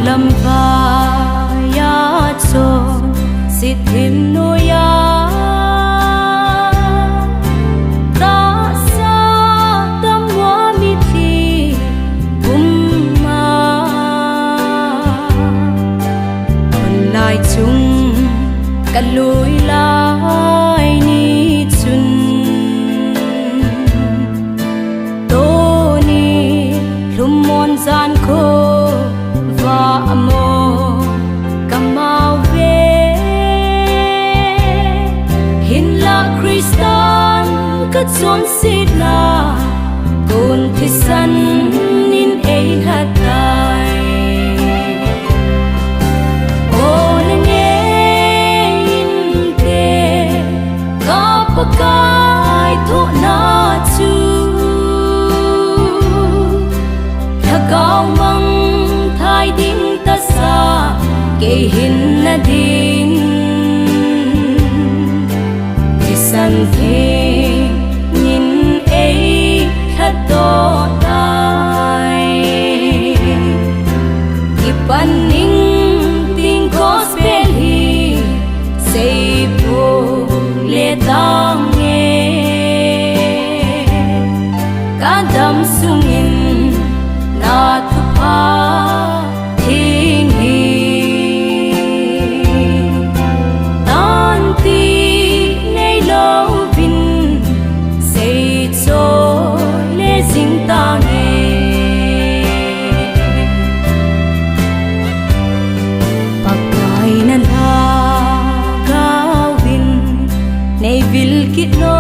lâm va ya cho sit him no ya ta sa tâm hoa mi thi ma còn lại chung cả lối lại ni chun tô ni lum mon gian khô và mồ kamau về hin la Christan cất chốn xịt na cồn thì sân nín ấy hát tai ô nên nghe in kề có bậc cái thọ na chu thà cao măng hai đinh ta sa kê hin na đinh thì san thế nhìn ấy khát to tai thì ban ninh tình có spell hi say po le tang nghe cả đam sungin na thu pa Vilkit no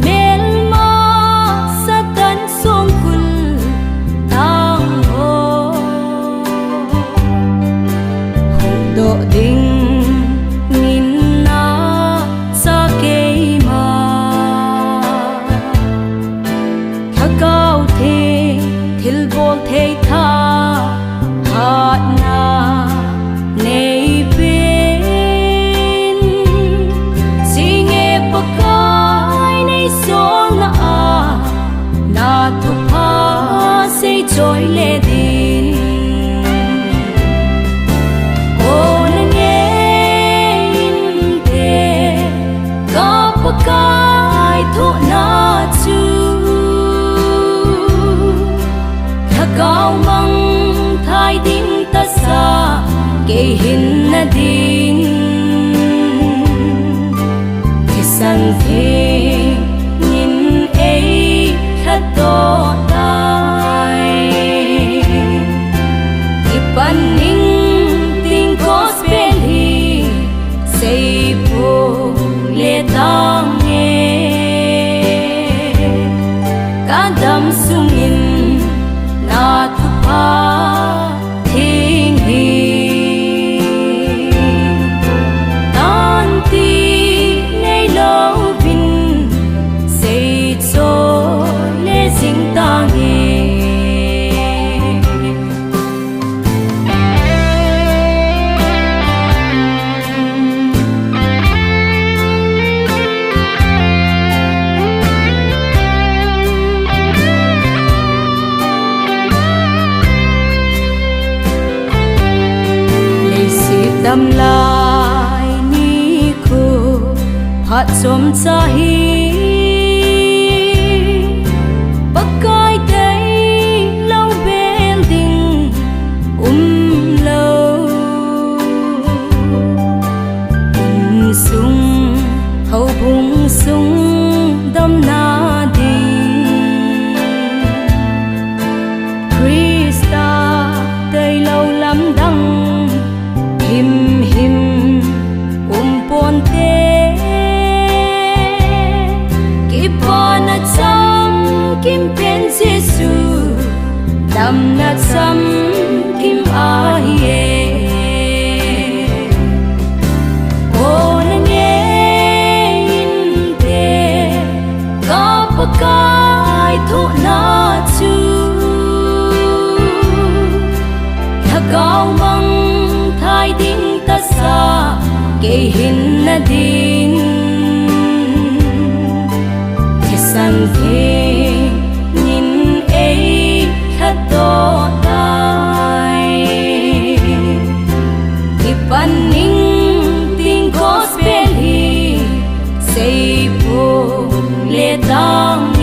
melma satan songkul tang ho do ding nin na sa ke ma thakau the thil bol the tha hat na nei pe na thu pa say joy le din ô na nghe in te ka pa kai thu na chu tha cao măng thai din ta sa ke hin na din thì san thế to tai ipan ning ting ko spell hi say po le tang nghe cả đam sungin na thu pa thing hi tan ti nei lo vin say cho sing ta nghe lệ sĩ tâm lại ni khu phát som sa hi sung đâm na đình Krista tây lâu lắm đắng him him pon te kipa na cham kim pen Giêsu đam na cham kim a ye ka lai thu na chu tha cao mong thai ding ta sa ke hin na ding the san the nin ei kha to tai ki pan ning ting gospel hi sei po le dang